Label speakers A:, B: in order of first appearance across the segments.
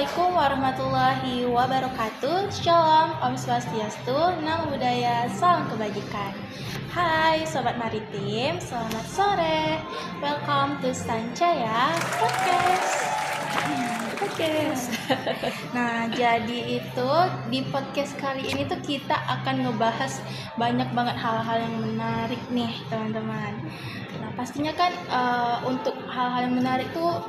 A: Assalamualaikum warahmatullahi wabarakatuh. Shalom, Om Swastiastu, Namo Buddhaya, salam kebajikan. Hai Sobat Maritim, selamat sore. Welcome to Sancaya Podcast. Nah, jadi itu di podcast kali ini tuh kita akan ngebahas banyak banget hal-hal yang menarik nih teman-teman. Nah, pastinya kan untuk hal-hal yang menarik tuh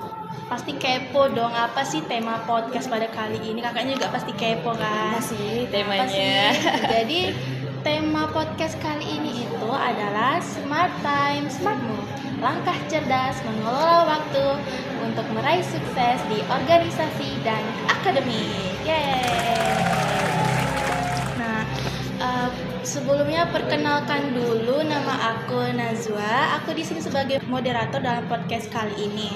A: pasti kepo dong, apa sih tema podcast pada kali ini? Kakaknya juga pasti kepo kan?
B: Masih temanya.
A: Jadi tema podcast kali ini itu adalah Smart Time, Smart Move. Langkah cerdas mengelola waktu untuk meraih sukses di organisasi dan akademik. Yeay. Nah, sebelumnya perkenalkan dulu, nama aku Nazwa. Aku di sini sebagai moderator dalam podcast kali ini.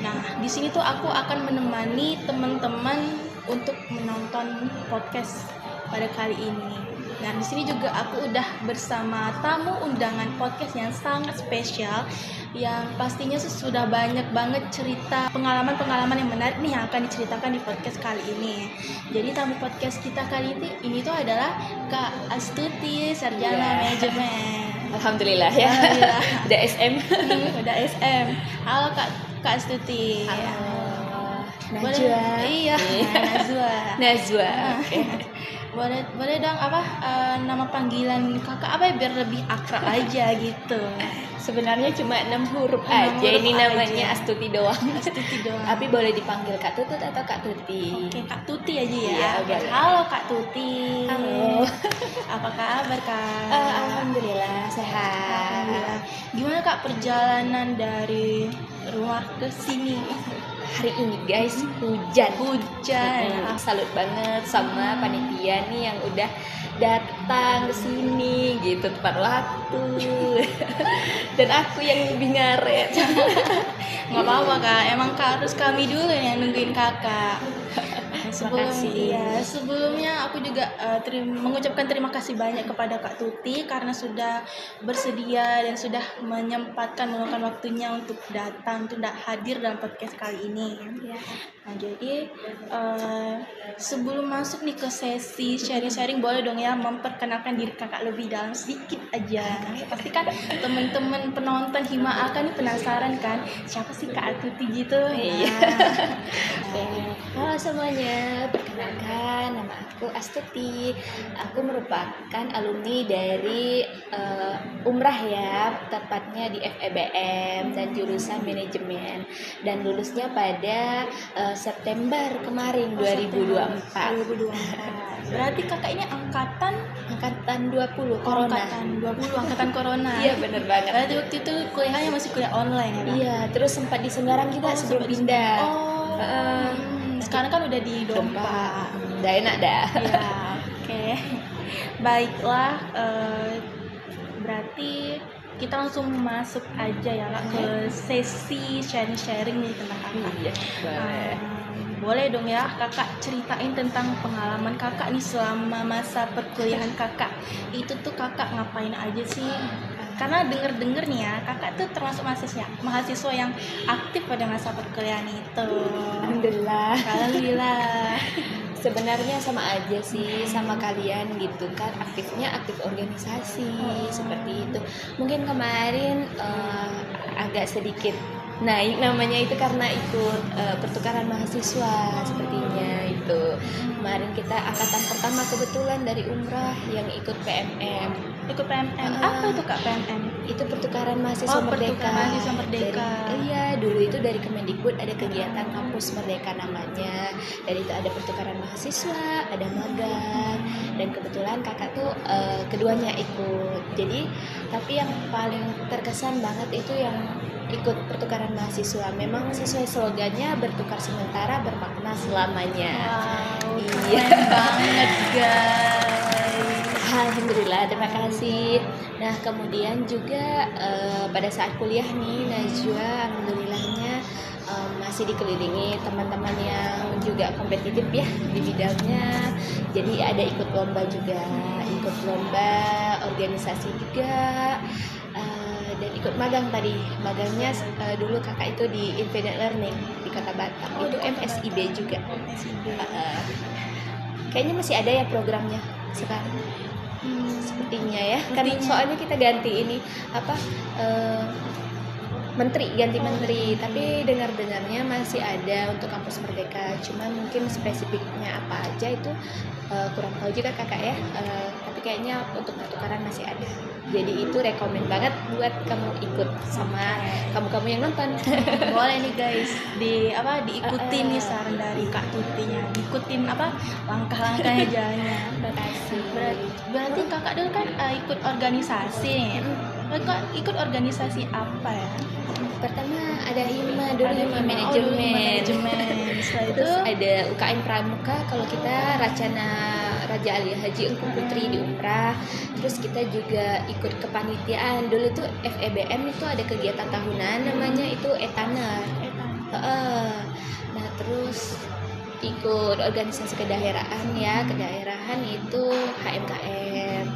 A: Nah, di sini tuh aku akan menemani teman-teman untuk menonton podcast pada kali ini. Nah, di sini juga aku udah bersama tamu undangan podcast yang sangat spesial, yang pastinya sudah banyak banget cerita pengalaman-pengalaman yang menarik nih yang akan diceritakan di podcast kali ini. Jadi tamu podcast kita kali ini tuh adalah Kak Astuti, Sarjana Manajemen.
B: Alhamdulillah ya.
A: Alhamdulillah.
B: Udah SM.
A: Udah SM. Halo Kak Astuti.
B: Halo.
A: Najwa. Iya,
B: Najwa.
A: Boleh dong nama panggilan kakak apa ya biar lebih akrab aja gitu.
B: Sebenarnya cuma 6 huruf
A: 6
B: aja.
A: huruf
B: Ini namanya
A: aja.
B: Astuti doang.
A: Astuti doang.
B: Tapi boleh dipanggil Kak Tutut atau Kak Tuti.
A: Oke, Kak Tuti aja ya.
B: Iya, boleh.
A: Halo Kak Tuti.
B: Halo.
A: Apa kabar Kak?
B: Alhamdulillah sehat.
A: Alhamdulillah. Gimana Kak perjalanan dari rumah ke sini?
B: Hari ini guys hujan. Salut banget sama panitia nih yang udah datang ke sini gitu tepat waktu. Dan aku yang lebih ngaret.
A: Nggak apa-apa Kak, emang Kak harus kami dulu yang nungguin Kakak. Sebelumnya aku juga mengucapkan terima kasih banyak kepada Kak Tuti karena sudah bersedia dan sudah menyempatkan meluangkan waktunya untuk datang, untuk hadir dalam podcast kali ini.
B: Ya.
A: Nah, jadi sebelum masuk nih ke sesi sharing-sharing, boleh dong ya memperkenalkan diri kakak lebih dalam sedikit aja. Pasti kan teman-teman penonton Hima akan nih penasaran kan siapa sih Kak Tuti gitu.
B: Iya.
A: Nah.
B: Halo semuanya, perkenalkan nama aku Astuti. Aku merupakan alumni dari Umrah ya, tepatnya di FEBM dan jurusan manajemen, dan lulusnya pada September kemarin 2024.
A: Berarti kakak ini angkatan
B: 20 Corona.
A: Angkatan Corona.
B: Iya bener banget.
A: Berarti waktu itu kuliahnya masih kuliah online ya Kak?
B: Iya, terus sempat di Semarang juga sebelum pindah.
A: Sekarang kan udah di Dompa.
B: Udah enak dah.
A: Ya, oke. Baiklah, berarti kita langsung masuk aja ya Kak ke sesi sharing-sharing nih tentang kakak.
B: Iya, boleh.
A: Boleh dong ya kakak ceritain tentang pengalaman kakak nih selama masa perkuliahan kakak. Itu tuh kakak ngapain aja sih? Karena denger nih ya, kakak tuh termasuk mahasiswa yang aktif pada masa perkuliahan itu. Alhamdulillah.
B: Sebenarnya sama aja sih sama kalian gitu kan, aktif organisasi seperti itu. Mungkin kemarin agak sedikit naik namanya itu karena ikut pertukaran mahasiswa sepertinya itu. Kemarin kita angkatan pertama kebetulan dari Umrah yang ikut PMM.
A: Ikut PMM. Apa itu Kak PMM?
B: Itu pertukaran mahasiswa Merdeka.
A: Pertukaran mahasiswa Merdeka.
B: Dulu itu dari Kemendikbud ada kegiatan kampus Merdeka namanya. Dan itu ada pertukaran mahasiswa, ada magang, dan kebetulan kakak tuh keduanya ikut. Jadi tapi yang paling terkesan banget itu yang ikut pertukaran mahasiswa. Memang sesuai slogannya, bertukar sementara bermakna selamanya.
A: Wow,
B: iya
A: banget guys.
B: Alhamdulillah, terima kasih. Nah kemudian juga pada saat kuliah nih Najwa, alhamdulillahnya masih dikelilingi teman-teman yang juga kompetitif ya di bidangnya. Jadi ada ikut lomba juga, ikut lomba organisasi juga. Dan ikut magang tadi. Magangnya dulu kakak itu di Infinite Learning di di Kota Batam.
A: Oh,
B: Itu
A: di Kota
B: MSIB
A: Batam.
B: juga.
A: MSIB.
B: Kayaknya masih ada ya programnya sekarang. Sepertinya ya, kan
A: Sepertinya.
B: soalnya kita ganti ini apa ganti menteri, tapi dengar-dengarnya masih ada untuk kampus Merdeka, cuma mungkin spesifiknya apa aja itu kurang tahu juga kakak ya. Tapi kayaknya untuk pertukaran masih ada, jadi itu rekomen banget buat kamu ikut sama kamu yang nonton.
A: Boleh nih guys, diikutin nih saran dari Kak Tutinya, diikutin langkah-langkahnya jalannya.
B: Makasih.
A: Berarti kakak dulu kan ikut organisasi nih. Kakak ikut organisasi apa ya?
B: Pertama ada HIMA dulu,
A: Ada
B: HIMA
A: HIMA. Oh, dulu
B: manajemen.
A: HIMA manajemen. Setelah itu
B: Terus ada UKM Pramuka, kalau kita Racana Raja Ali Haji Engku Putri di Umrah. Terus kita juga ikut kepanitiaan. Dulu tuh FEBM itu ada kegiatan tahunan namanya itu Etaner. Nah terus ikut organisasi kedaerahan ya, kedaerahan itu HMKM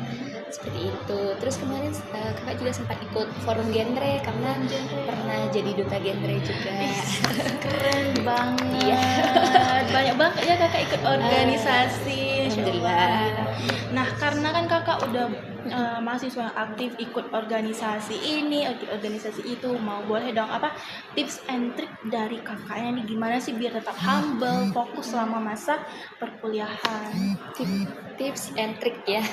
B: seperti itu. Terus kemarin kakak juga sempat ikut forum genre karena pernah jadi duta genre juga.
A: keren banget.
B: Iya.
A: Banyak banget ya kakak ikut organisasi.
B: Alhamdulillah.
A: Nah, karena kan kakak udah mahasiswa yang aktif ikut organisasi ini, ikut organisasi itu, mau boleh dong tips and trick dari kakaknya nih, gimana sih biar tetap humble, fokus selama masa perkuliahan.
B: Tips and trick ya.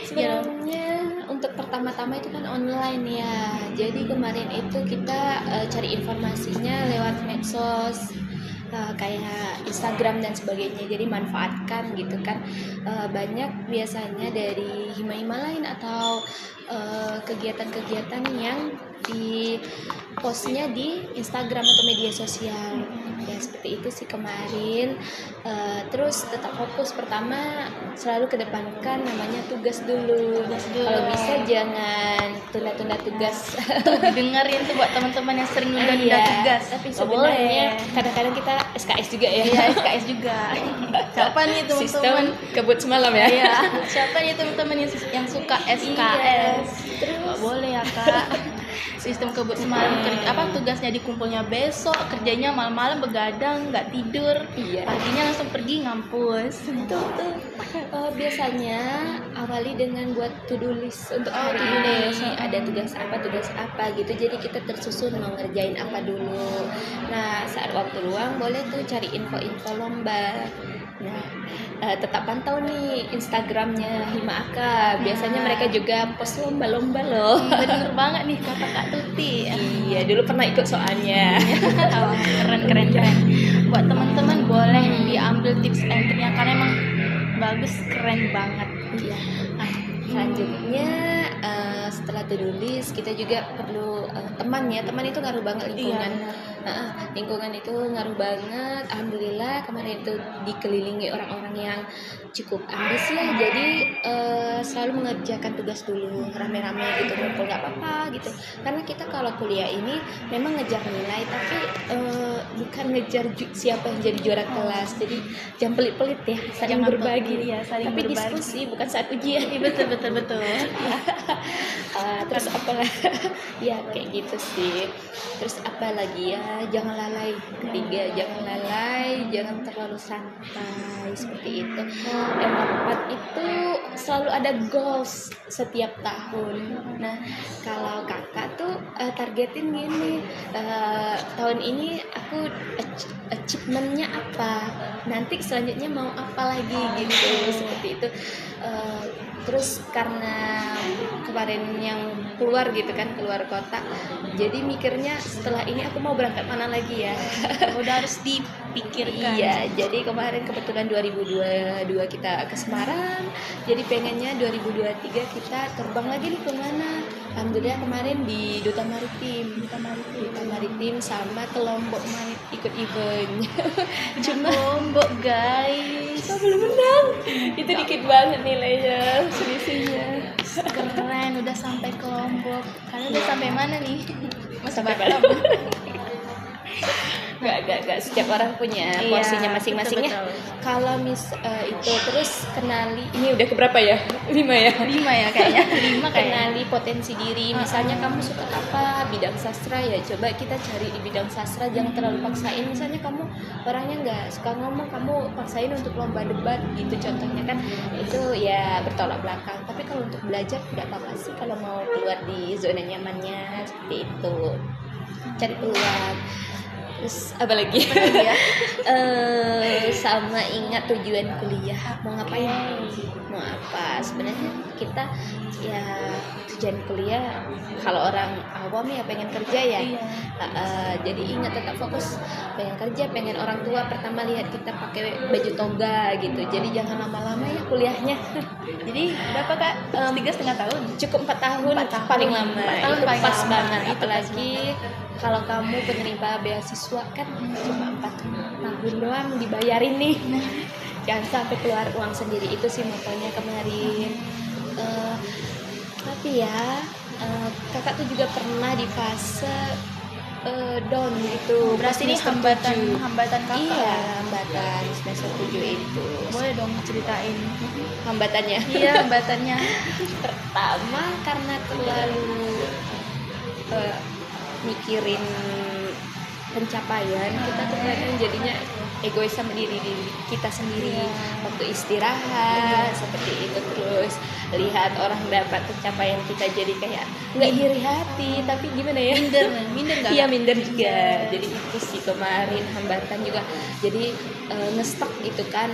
B: Sebenarnya untuk pertama-tama itu kan online ya. Jadi kemarin itu kita cari informasinya lewat medsos, kayak Instagram dan sebagainya. Jadi manfaatkan gitu kan. Banyak biasanya dari hima-hima lain atau kegiatan-kegiatan yang di postnya di Instagram atau media sosial. Ya seperti itu sih kemarin. Terus tetap fokus, pertama selalu kedepankan namanya tugas dulu. Kalau bisa jangan tunda-tunda tugas.
A: Tuh dengerin tuh buat teman-teman yang sering nunda-nunda tugas.
B: Tapi
A: Nggak
B: sebenarnya
A: boleh.
B: kadang-kadang kita SKS juga ya.
A: Iya, SKS juga. Siapa nih teman-teman?
B: Sistem kebut semalam ya.
A: Iya. Siapa nih teman-teman yang suka SKS?
B: Terus
A: Nggak boleh ya kak. Sistem kebut semalam, tugasnya dikumpulnya besok, kerjanya malam-malam begadang, nggak tidur,
B: Iya.
A: paginya langsung pergi ngampus.
B: tuh biasanya awali dengan buat to-do list untuk hari
A: to-do
B: ini.
A: list.
B: Ada tugas apa gitu, jadi kita tersusun mau ngerjain apa dulu. Nah saat waktu luang boleh tuh cari info-info lomba. Nah tetap pantau nih Instagramnya Hima Aka, biasanya mereka juga post lomba-lomba loh.
A: Bener banget nih kata Kak Tuti.
B: Iya, dulu pernah ikut soalnya.
A: Keren. Buat teman-teman boleh diambil tips and triknya karena emang bagus, keren banget.
B: Iya. Selanjutnya setelah to-do list kita juga perlu teman itu ngaruh banget lingkungan. Lingkungan itu ngaruh banget. Alhamdulillah kemarin itu dikelilingi orang-orang yang cukup ambis ya, jadi selalu mengerjakan tugas dulu rame-rame gitu, ngumpul nggak apa-apa gitu, karena kita kalau kuliah ini memang ngejar nilai tapi bukan ngejar siapa yang jadi juara kelas, jadi jangan pelit-pelit ya, saling
A: Jangan
B: berbagi
A: pelit, ya, saling
B: tapi
A: berbagi.
B: diskusi bukan saat ujian.
A: Betul.
B: Terus apalah ya kayak gitu sih. Terus apa lagi ya, jangan lalai. Ketiga, jangan lalai, jangan terlalu santai seperti itu. Yang keempat itu selalu ada goals setiap tahun. Nah kalau kakak tuh targetin gini, tahun ini aku achievementnya apa, nanti selanjutnya mau apa lagi gitu, seperti itu. Terus karena kemarin yang keluar gitu kan, keluar kota, jadi mikirnya setelah ini aku mau berangkat mana lagi ya.
A: Udah harus dipikirkan.
B: Iya, jadi kemarin kebetulan 2022 kita ke Semarang, jadi pengennya 2023 kita terbang lagi nih ke mana. Alhamdulillah kemarin di Duta Maritim sama ke Lombok ikut event.
A: Cuma Lombok guys.
B: Kita belum menang. Itu dikit banget nilainya, selisihnya.
A: Keren, udah sampai ke Lombok. Kalian udah sampai mana nih? Masih
B: Sampai
A: Batam.
B: Gak setiap orang punya porsinya masing-masing ya. Kalau itu terus kenali, ini udah keberapa ya? 5 ya?
A: 5 ya kayaknya. 5 kayaknya.
B: Kenali potensi diri. Misalnya kamu suka apa? Bidang sastra ya. Coba kita cari di bidang sastra, jangan terlalu paksain. Misalnya kamu orangnya nggak suka ngomong, kamu paksain untuk lomba debat gitu contohnya kan. Itu ya bertolak belakang. Tapi kalau untuk belajar tidak apa-apa sih kalau mau keluar di zona nyamannya seperti itu. Cari peluang. Terus apa lagi ya? Sama ingat tujuan kuliah, mau ngapain, mau apa. Sebenarnya kita ya tujuan kuliah kalau orang awam ya pengen kerja ya. Jadi ingat tetap fokus pengen kerja, pengen orang tua pertama lihat kita pakai baju toga gitu. Jadi jangan lama-lama ya kuliahnya.
A: Jadi berapa Kak? 3,5 tahun?
B: Cukup 4 tahun, paling lama.
A: 4 tahun
B: itu
A: paling
B: pas
A: lama.
B: banget.
A: Itu
B: Apalagi kalau kamu penerima beasiswa kan cuma 4 tahun doang dibayarin nih. Jangan sampai keluar uang sendiri, itu sih motonya kemarin. Tapi ya kakak tuh juga pernah di fase down gitu.
A: Berarti ini
B: semester
A: hambatan kakak.
B: Iya, hambatan semester 7 itu.
A: Boleh dong ceritain
B: Hambatannya.
A: Iya, hambatannya.
B: Pertama karena terlalu mikirin pencapaian, kita tuh kadang jadinya egois sama diri kita sendiri. Waktu istirahat seperti itu, terus lihat orang dapat pencapaian kita jadi kayak nggak iri hati, tapi gimana ya,
A: minder nggak?
B: Iya, minder juga. Jadi itu sih kemarin hambatan juga. Jadi ngestak gitu kan.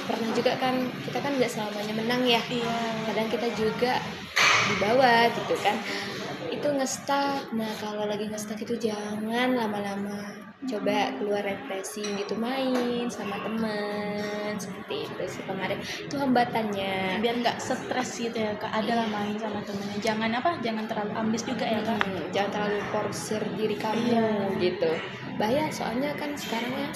B: Pernah juga kan, kita kan nggak selamanya menang ya. Kadang kita juga di bawah gitu kan. Itu ngestak. Nah kalau lagi ngestak itu jangan lama-lama, coba keluar refreshing gitu, main sama teman seperti itu sih kemarin. Itu hambatannya
A: Biar nggak stres gitu ya Kak, adalah main sama temennya. Jangan terlalu ambis juga ya Kak.
B: Jangan terlalu porsir diri kamu gitu. Bahaya soalnya kan sekarangnya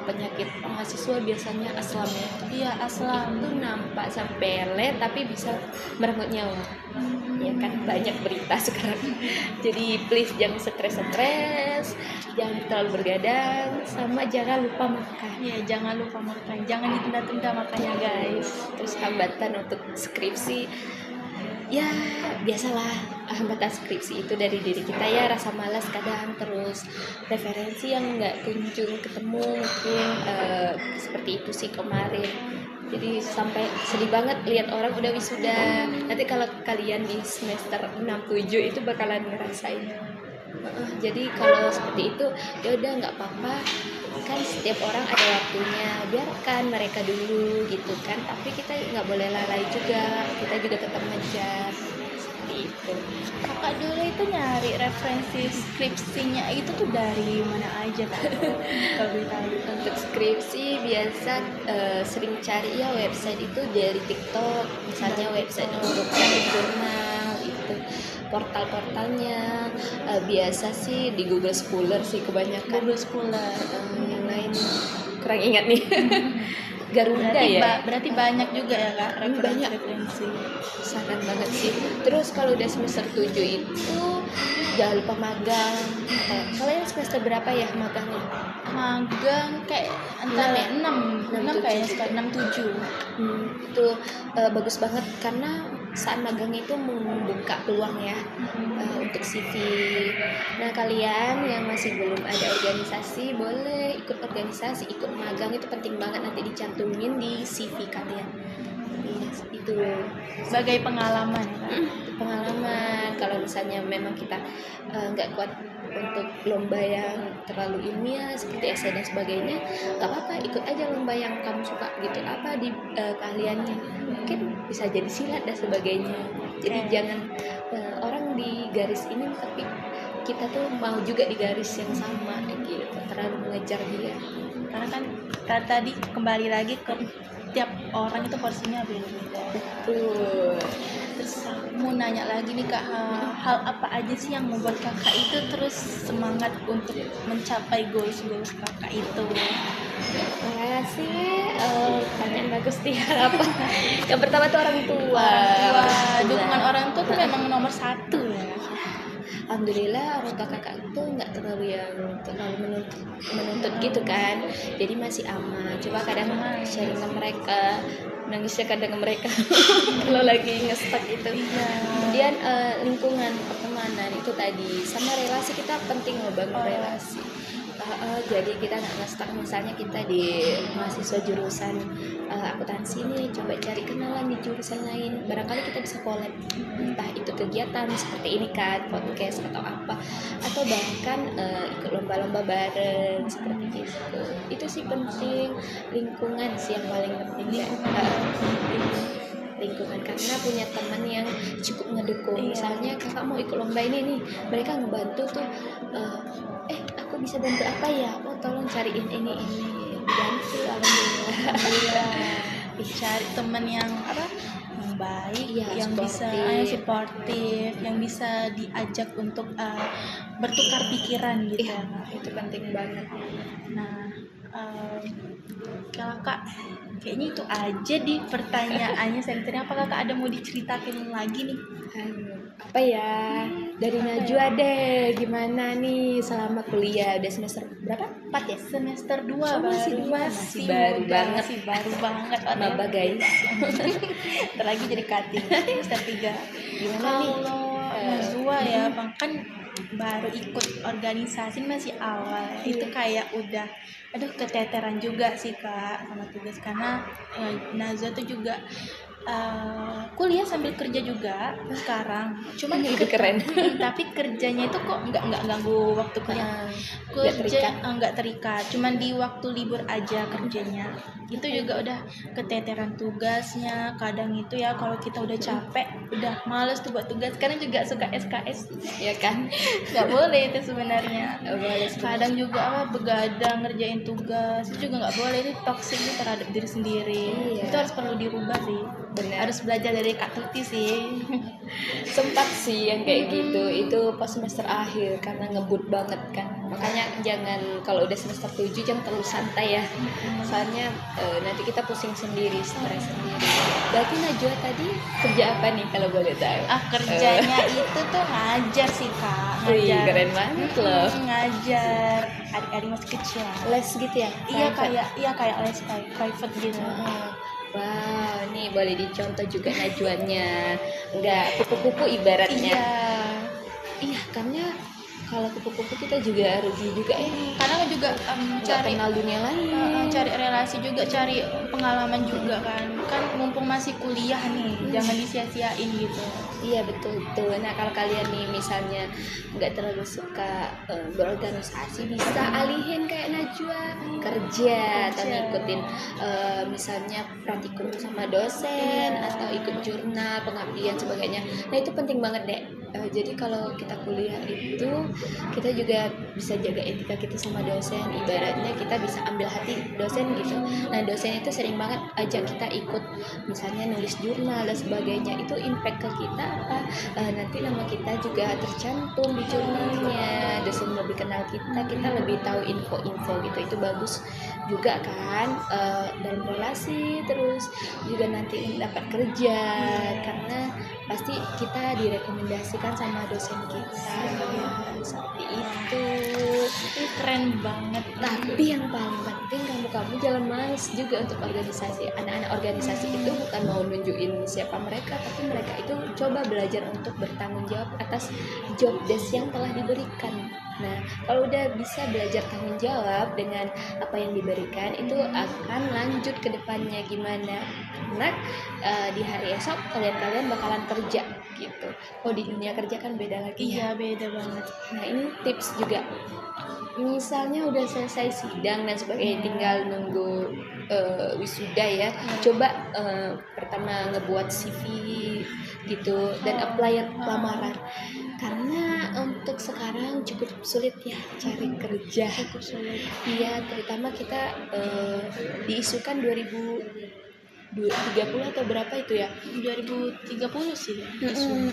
B: penyakit mahasiswa biasanya aslam ya.
A: Iya, aslam.
B: Itu nampak sepele tapi bisa merenggut nyawa. Ya kan banyak berita sekarang. Jadi please jangan stres, jangan terlalu bergadang, sama jangan lupa makan.
A: Iya, jangan lupa makan. Jangan ditunda-tunda makannya guys.
B: Terus hambatan untuk skripsi, ya biasalah, hambatan skripsi itu dari diri kita ya, rasa malas kadang, terus referensi yang nggak kunjung ketemu mungkin, seperti itu sih kemarin. Jadi sampai sedih banget lihat orang udah wisuda. Nanti kalau kalian di semester 6-7 itu bakalan ngerasain. Jadi kalau seperti itu ya udah nggak apa-apa, kan setiap orang ada waktunya, biarkan mereka dulu gitu kan. Tapi kita nggak boleh lalai juga, kita juga tetap ngejar seperti itu.
A: Kakak dulu itu nyari referensi skripsinya itu tuh dari mana aja Kak? Kalau boleh tahu.
B: Untuk skripsi biasa sering cari ya website itu dari TikTok, misalnya website untuk cari jurnal itu, portal-portalnya. Biasa sih di Google Scholar sih kebanyakan.
A: Google Scholar.
B: Yang lain kurang ingat nih. Garuda
A: berarti banyak juga ya Kak referensi.
B: Saran banget sih. Terus kalau udah semester 7 itu jangan lupa magang. Kalian semester berapa ya magangnya?
A: Magang kayak antara 6 kayaknya sekarang 6-7.
B: Itu bagus banget karena saat magang itu membuka peluang ya, untuk CV. Nah kalian yang masih belum ada organisasi boleh ikut organisasi, ikut magang, itu penting banget, nanti dicantumin di CV kalian. Itu
A: sebagai pengalaman.
B: Pengalaman kalau misalnya memang kita nggak kuat untuk lomba yang terlalu ilmiah seperti essay dan sebagainya, nggak apa-apa, ikut aja lomba yang kamu suka gitu, apa di keahliannya, mungkin bisa jadi silat dan sebagainya. Jadi jangan orang di garis ini tapi kita tuh mau juga di garis yang sama gitu, terlalu mengejar dia.
A: Karena kan tadi kembali lagi ke tiap orang itu porsinya beda-beda.
B: Betul.
A: Terus mau nanya lagi nih Kak, hal apa aja sih yang membuat kakak itu terus semangat untuk mencapai goals kakak itu?
B: Terima kasih. Pertanyaan bagus nih. Apa? Yang pertama tuh orang tua.
A: Dukungan orang tua tuh memang nomor 1 ya.
B: alhamdulillah orang tua kakak itu nggak terlalu menuntut gitu kan, jadi masih aman. Coba kadang sharing ke mereka, nangisnya kadang ke mereka kalau lagi ngestak gitu. Kemudian lingkungan pertemanan itu tadi, sama relasi, kita penting ngebangun relasi. Jadi kita nggak ngestak, misalnya kita di mahasiswa jurusan akuntansi nih, coba cari kenalan di jurusan lain, barangkali kita bisa collab, entah itu kegiatan seperti ini kan, podcast atau apa, atau bahkan ikut lomba-lomba bareng seperti itu sih penting. Lingkungan sih yang paling penting, lingkungan, karena punya teman yang cukup ngedukung. Misalnya kakak mau ikut lomba ini nih, mereka ngebantu tuh, aku bisa bantu apa ya, oh tolong cariin ini dibantu. Alhamdulillah.
A: Cari teman yang baik, yang
B: supportive.
A: bisa suportif, yang bisa diajak untuk bertukar pikiran gitu.
B: Itu penting banget.
A: Nah, kalau kak kayaknya itu aja di pertanyaannya. Sebenarnya apa kakak ada mau diceritakan lagi nih?
B: Apa ya, dari Najwa deh, gimana nih selama kuliah, udah semester berapa? 4 ya?
A: Semester 2
B: masih baru banget.
A: Masih baru banget.
B: Maba guys.
A: Ntar lagi jadi cutting semester 3.
B: Gimana nih?
A: Kalau Najwa ya, Bang, kan baru ikut organisasi masih awal. Itu kayak udah keteteran juga sih kak sama tugas, karena Najwa tuh juga kuliah sambil kerja juga sekarang, cuman
B: lebih keren.
A: Tapi kerjanya itu kok nggak ganggu waktu kuliah. Kerja nggak terikat, cuman di waktu libur aja kerjanya. Itu juga udah keteteran tugasnya. Kadang itu ya kalau kita udah capek, udah males tuh buat tugas. Kadang juga suka SKS,
B: ya kan?
A: nggak boleh itu sebenarnya.
B: Boleh.
A: Kadang juga begadang ngerjain tugas, itu juga nggak boleh. Itu toksik terhadap diri sendiri. Itu harus perlu dirubah sih.
B: Benar.
A: Harus belajar dari Kak Tuti sih.
B: Sempat sih yang kayak gitu, itu pas semester akhir karena ngebut banget kan. Makanya jangan, kalau udah semester 7 jangan terlalu santai ya. Soalnya nanti kita pusing sendiri, stres sendiri. Berarti Najwa tadi kerja apa nih kalau boleh tahu?
A: Kerjanya itu tuh ngajar sih kak. Ngajar.
B: Keren banget loh.
A: Ngajar adik-adik masih kecil.
B: Les gitu ya?
A: Iya kayak les private gitu.
B: Wow, nih boleh dicontoh juga Najwanya. Enggak kupu-kupu ibaratnya. Iya, karena kalau kupu-kupu kita juga rugi juga ya.
A: Karena juga cari
B: kenal dunia lain,
A: cari relasi juga, cari pengalaman juga kan mumpung masih kuliah nih, jangan disia-siain gitu.
B: Iya betul. Nah kalau kalian nih misalnya nggak terlalu suka berorganisasi, bisa alihin kayak Najwa, kerja atau ngikutin misalnya praktikum sama dosen atau ikut jurnal pengabdian sebagainya. Nah itu penting banget deh. Jadi kalau kita kuliah itu kita juga bisa jaga etika kita sama dosen. Ibaratnya kita bisa ambil hati dosen gitu. Nah dosen itu sering banget ajak kita ikut misalnya nulis jurnal dan sebagainya. Itu impact ke kita apa? Nanti nama kita juga tercantum di jurnalnya. Dosen lebih kenal kita lebih tahu info-info gitu. Itu bagus juga kan dalam relasi, terus juga nanti dapat kerja karena pasti kita direkomendasikan sama dosen kita. Seperti itu.
A: Keren banget.
B: Tapi yang paling penting kamu jangan males juga untuk organisasi. Anak-anak organisasi itu bukan mau nunjukin siapa mereka, tapi mereka itu coba belajar untuk bertanggung jawab atas job desk yang telah diberikan. Nah, kalau udah bisa belajar tanggung jawab dengan apa yang diberikan, itu akan lanjut ke depannya gimana. Karena di hari esok kalian bakalan kerja gitu. Kalau di dunia kerja kan beda lagi.
A: Iya, beda banget.
B: Nah, ini tips juga. Misalnya udah selesai sidang dan sebagainya, tinggal nunggu wisuda ya. Coba pertama ngebuat CV gitu dan apply lamaran. Karena untuk sekarang cukup sulit ya cari kerja. Iya, terutama kita diisukan 2030 atau berapa itu ya?
A: 2030 sih.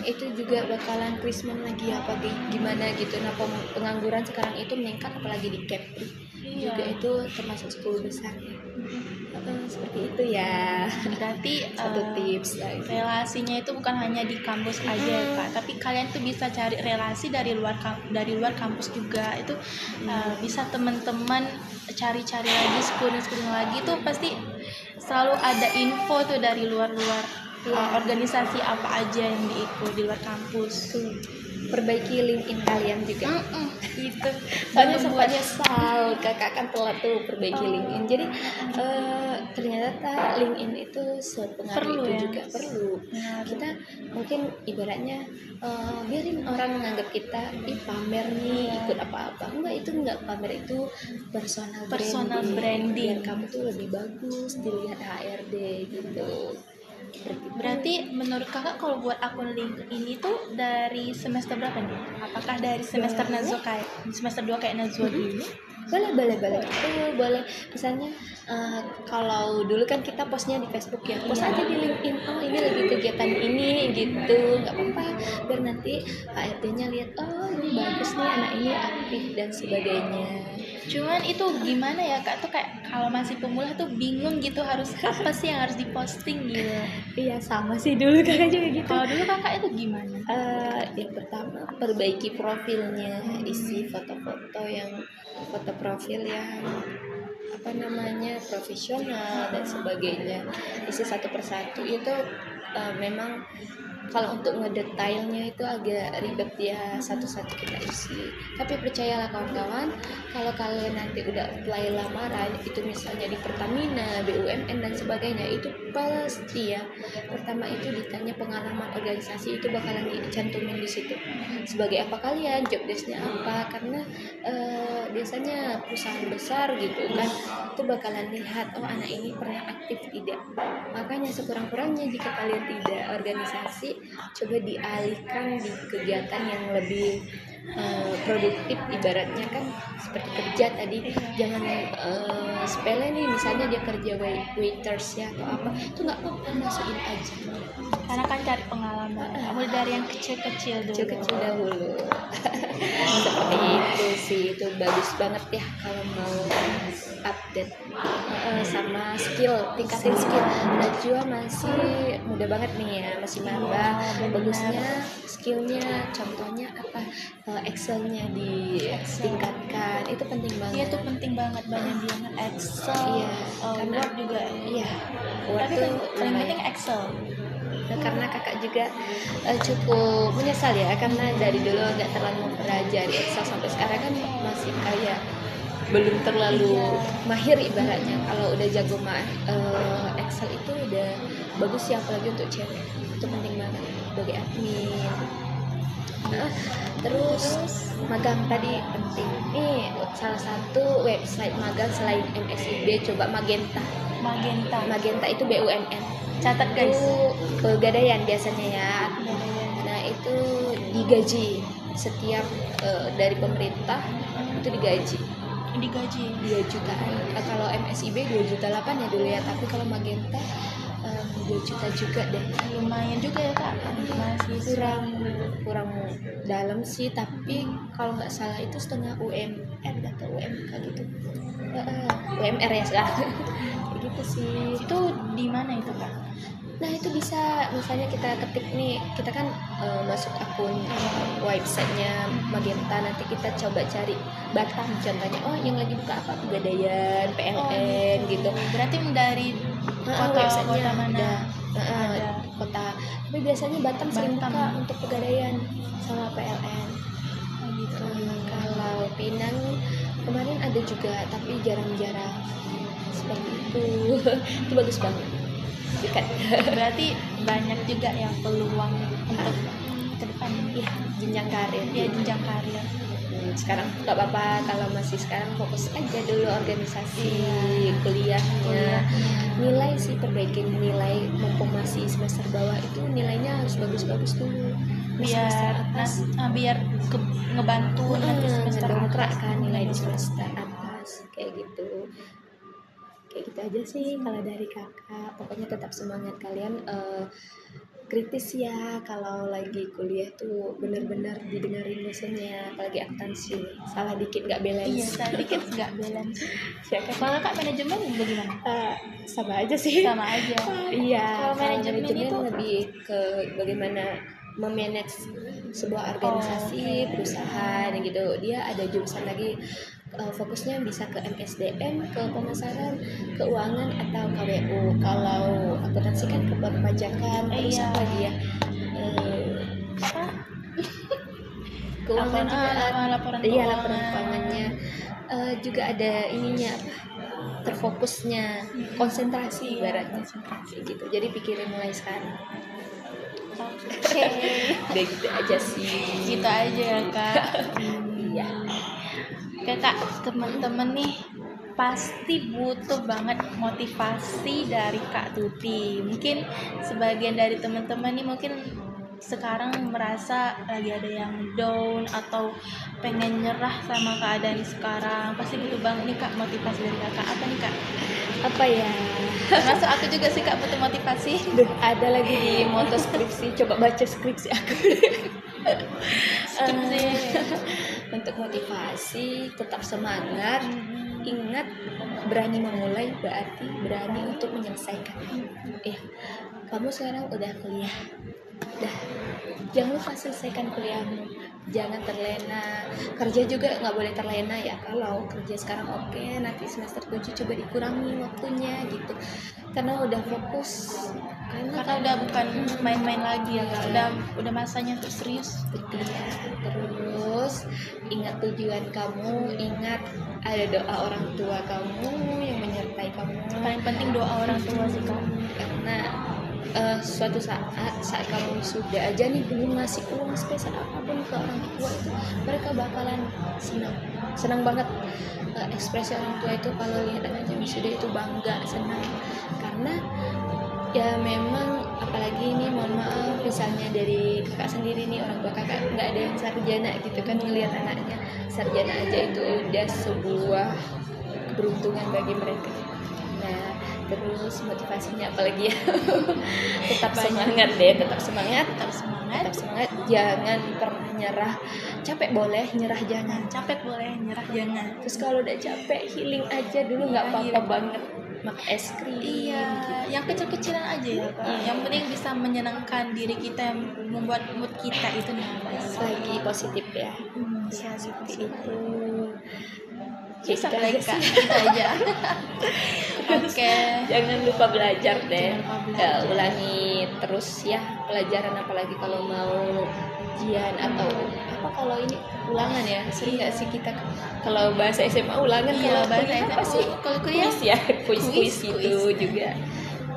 B: Itu juga bakalan krismen lagi apa gimana gitu. Nah, pengangguran sekarang itu meningkat apalagi di Kepri. Juga itu termasuk 10 besar ya. Seperti itu ya.
A: Berarti
B: Satu tips ya.
A: relasinya itu bukan hanya di kampus aja ya Kak, tapi kalian tuh bisa cari relasi dari luar kampus juga. Itu bisa teman-teman cari-cari lagi, schooling lagi tuh pasti selalu ada info tuh dari luar-luar organisasi apa aja yang diikut di luar kampus.
B: Tuh, perbaiki LinkedIn kalian juga.
A: Gitu.
B: Soalnya sempat nyesal kakak kan telat tuh perbaiki LinkedIn. Jadi ternyata LinkedIn itu sepengaruh
A: Perlu
B: itu
A: ya?
B: juga perlu.
A: Benar.
B: Kita mungkin ibaratnya biarin orang menganggap kita pamer nih ikut apa-apa. Enggak pamer, itu personal branding. Biar kamu tuh lebih bagus dilihat HRD gitu.
A: Berarti menurut kakak kalau buat akun LinkedIn itu dari semester berapa nih? Apakah dari semester Nazwa kayak semester 2 kayak Nazwa gini?
B: Boleh itu boleh. Misalnya kalau dulu kan kita postnya di Facebook ya, post aja di LinkedIn, oh ini lagi kegiatan ini gitu, nggak apa-apa, biar nanti HRD-nya lihat, oh ini bagus nih anak ini aktif dan sebagainya.
A: Cuman itu gimana ya Kak, tuh kayak kalau masih pemula tuh bingung gitu harus apa sih yang harus diposting gitu.
B: Iya sama sih, dulu kakak juga gitu.
A: Kalau dulu kakak itu gimana?
B: Yang pertama perbaiki profilnya, isi foto profil yang profesional dan sebagainya, isi satu persatu. Itu memang kalau untuk ngedetailnya itu agak ribet ya, satu-satu kita isi. Tapi percayalah kawan-kawan, kalau kalian nanti udah apply lamaran, itu misalnya di Pertamina, BUMN dan sebagainya, itu pasti ya pertama itu ditanya pengalaman organisasi, itu bakalan dicantumin di situ. Sebagai apa kalian, job desk-nya apa, karena biasanya perusahaan besar gitu kan, itu bakalan lihat, oh anak ini pernah aktif tidak. Makanya sekurang-kurangnya jika kalian tidak organisasi, coba dialihkan di kegiatan yang lebih produktif, ibaratnya kan seperti kerja tadi. Jangan sepele nih, misalnya dia kerja waiters ya atau apa, itu nggak apa-apa, masukin aja,
A: Karena kan cari pengalaman, mulai dari yang kecil-kecil dulu.
B: kecil-kecil dahulu. Seperti itu sih, itu bagus banget ya kalau mau update sama tingkatin skill. Najwa masih muda banget nih ya, masih maba. Bagusnya skillnya, contohnya apa, Excelnya ditingkatkan, itu penting banget.
A: Iya tuh penting banget, banyak banget Excel,
B: Iya, karena
A: Word juga.
B: Iya,
A: Tapi
B: waktu
A: paling penting Excel.
B: karena kakak juga cukup menyesal ya, karena dari dulu nggak terlalu mempelajari Excel, sampai sekarang kan masih kayak belum terlalu mahir ibaratnya. Kalau udah jago Excel itu udah bagus ya, apalagi untuk cewek, itu penting banget sebagai admin. Terus magang tadi penting. Nih salah satu website magang selain MSIB, coba Magenta itu BUMN.
A: Catat guys.
B: Itu pegadaian biasanya ya. Nah itu digaji setiap dari pemerintah, itu digaji 2 jutaan. Kalau MSIB 2,8 juta ya dulu ya, tapi kalau Magenta 2 juta juga deh.
A: Lumayan juga ya Kak, masih
B: kurang dalam sih, tapi kalau nggak salah itu setengah UMR atau UMK gitu. UMR ya sekarang. Kayak gitu sih.
A: Itu di mana itu Kak?
B: Nah itu bisa, misalnya kita ketik nih, kita kan masuk akun websitenya Magenta, nanti kita coba cari Batam contohnya, oh yang lagi buka apa, pegadaian, PLN gitu.
A: Berarti dari kota mana?
B: Ada kota, tapi biasanya Batam sering buka untuk pegadaian sama PLN.
A: Gitu.
B: Kalau Pinang kemarin ada juga, tapi jarang-jarang seperti itu. Itu bagus banget. Dekat.
A: Berarti banyak juga yang peluang untuk ke depan
B: ya jenjang karir.
A: Ya jenjang karir.
B: Sekarang nggak apa-apa, kalau masih sekarang fokus aja dulu organisasi, kuliahnya. Nilai sih, perbaikin nilai, mumpung masih semester bawah itu nilainya harus bagus-bagus dulu.
A: Biar ngebantu nanti semester
B: ngedongkrak kan nilai di semester atas, kayak gitu aja sih kalau dari kakak. Pokoknya tetap semangat kalian, kritis ya kalau lagi kuliah tuh bener-bener didengerin dosennya, apalagi akuntansi salah dikit nggak
A: Iya,
B: balance.
A: saya dikit nggak balance.
B: Ya kan?
A: Kalau kak manajemen bagaimana?
B: Sama aja sih.
A: Sama aja.
B: Iya,
A: Kalau manajemen itu
B: lebih ke bagaimana memanage sebuah organisasi, perusahaan gitu. Dia ada jurusan lagi fokusnya bisa ke MSDM, ke pemasaran, keuangan atau KWU. Kalau akuntansi kan ke perpajakan, terus
A: Iya.
B: apa lagi ya?
A: apa?
B: Keuangan juga
A: Laporan
B: iya,
A: keuangan.
B: laporan keuangannya. Juga ada ininya apa? Terfokusnya, konsentrasi ibaratnya gitu. Jadi pikirin mulai sekarang.
A: Oke.
B: Udah gitu aja sih.
A: Gitu aja ya kak.
B: Iya.
A: Oke kak, teman-teman nih pasti butuh banget motivasi dari Kak Tuti. Mungkin sebagian dari teman-teman nih mungkin sekarang merasa lagi ada yang down atau pengen nyerah sama keadaan sekarang. Pasti butuh banget nih kak motivasi dari kakak. Apa nih kak?
B: Apa ya?
A: Termasuk aku juga sih kak butuh motivasi.
B: Duh, ada lagi di moto skripsi. Coba baca skripsi aku.
A: Skripsi.
B: Untuk motivasi, tetap semangat. Ingat, berani memulai berarti berani untuk menyelesaikan. Kamu sekarang udah kuliah. Jangan lupa selesaikan kuliahmu, jangan terlena. Kerja juga nggak boleh terlena ya. Kalau kerja sekarang oke, nanti semester 7 coba dikurangi waktunya gitu, karena udah fokus,
A: Karena udah bukan main-main lagi ya kak. Udah masanya untuk serius.
B: ya. Terus ingat tujuan kamu, ingat ada doa orang tua kamu yang menyertai kamu.
A: Paling penting doa orang tua sih kak.
B: Karena suatu saat kamu sudah aja nih belum ngasih uang spesial apapun ke orang tua itu, mereka bakalan senang banget. Ekspresi orang tua itu kalau lihat anaknya wisuda itu bangga, senang, karena ya memang apalagi ini mohon maaf misalnya dari kakak sendiri nih, orang tua kakak nggak ada yang sarjana gitu kan, ngelihat anaknya sarjana aja itu udah sebuah keberuntungan bagi mereka. Nah, terus motivasinya apalagi ya? Tetap semangat deh, tetap semangat, jangan pernah nyerah. Capek boleh, nyerah jangan.
A: Capek boleh, nyerah jangan.
B: Terus kalau udah capek, healing aja dulu, nggak apa-apa banget. Makan es krim.
A: Iya, yang kecil-kecilan aja ya kak. Yang penting bisa menyenangkan diri kita, yang membuat mood kita itu nice.
B: Lagi positif ya.
A: Ya,
B: Seperti itu.
A: Bisa lagi kak, kita aja. Oke.
B: Jangan lupa belajar deh.
A: Jangan lupa belajar.
B: Ulangi terus ya pelajaran, apalagi kalau mau ujian atau apa, kalau ini ulangan ya. Sering nggak sih kita kalau bahasa SMA ulangan?
A: Iya,
B: kalau
A: bahasa
B: kuliah
A: SMA.
B: apa sih?
A: Kalau kuliah
B: Kuis ya, kuis itu
A: Kuis.
B: juga.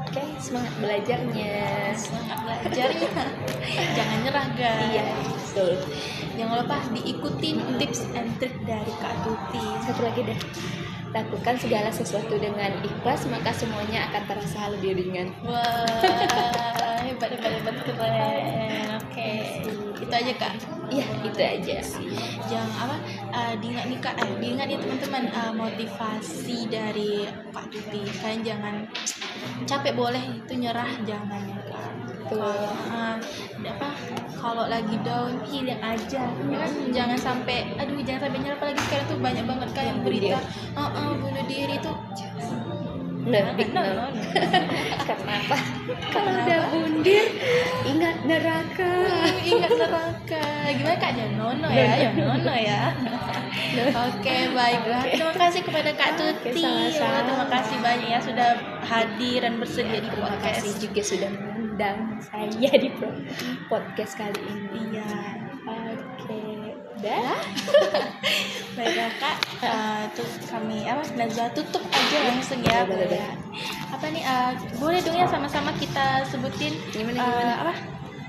B: Oke, semangat belajarnya.
A: Semangat belajarnya. Jangan nyerah guys.
B: Iya, betul.
A: Jangan lupa diikutin tips and trick dari Kak Tuti.
B: Satu lagi deh, lakukan segala sesuatu dengan ikhlas, maka semuanya akan terasa lebih ringan.
A: Wah, hebat keren. Oke, itu aja kak.
B: Iya, itu aja sih.
A: Jangan apa? Diingat nih kak. Diingat nih teman-teman, motivasi dari Kak Tuti. Kalian jangan capek boleh, itu nyerah jangan ya kak. Kalau lagi down healing aja ya kan, jangan sampai nyerah, apalagi sekarang tuh banyak banget kan yang berita bunuh diri tuh.
B: Lebih
A: No.
B: Karena apa? Kalau udah bundir, ingat neraka.
A: Ingat neraka. Gimana kak? Jangan nono ya. Oke, baiklah. Terima kasih kepada Kak Tuti.
B: sama-sama.
A: Terima kasih banyak ya sudah hadir dan bersedia di
B: Terima kasih
A: podcast.
B: juga sudah mengundang saya di podcast kali ini.
A: Iya.
B: Oke, dah.
A: Baiklah kak, tuh kami Nazwa tutup aja langsung ya.
B: Boleh.
A: Apa nih? Boleh dong ya sama-sama kita sebutin
B: Gimana?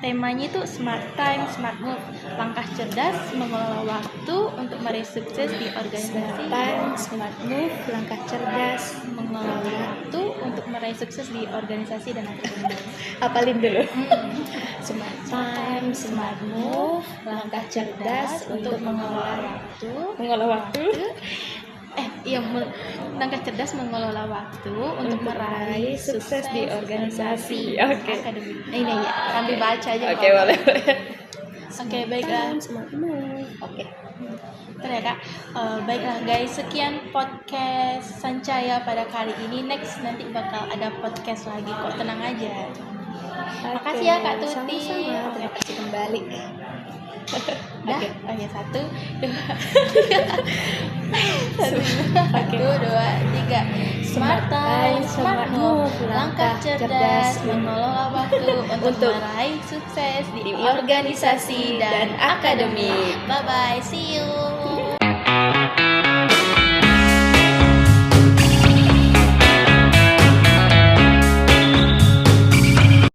A: Temanya itu Smart Time, Smart Move, langkah cerdas mengelola waktu untuk meraih sukses di organisasi.
B: Time, smart move, langkah cerdas.
A: Mengelola waktu untuk meraih sukses di organisasi dan akademi.
B: Apalin dulu. Smart time, smart move, langkah cerdas untuk mengelola waktu
A: langkah cerdas mengelola waktu untuk meraih
B: sukses di organisasi. Oke.
A: akademik. Ini ya, sambil baca aja.
B: Oke, boleh.
A: Oke, baiklah.
B: Semangatmu. Oke.
A: Bentar ya Kak. Baiklah guys, sekian podcast Sancaya pada kali ini. Next nanti bakal ada podcast lagi kok, tenang aja. Makasih ya Kak Tuti.
B: Sama-sama. Terima kasih kembali.
A: Dah, oke 1, 2, 3. Smart time, smart move, langkah cerdas mengelola waktu untuk meraih sukses di organisasi dan akademik. Bye bye, see you.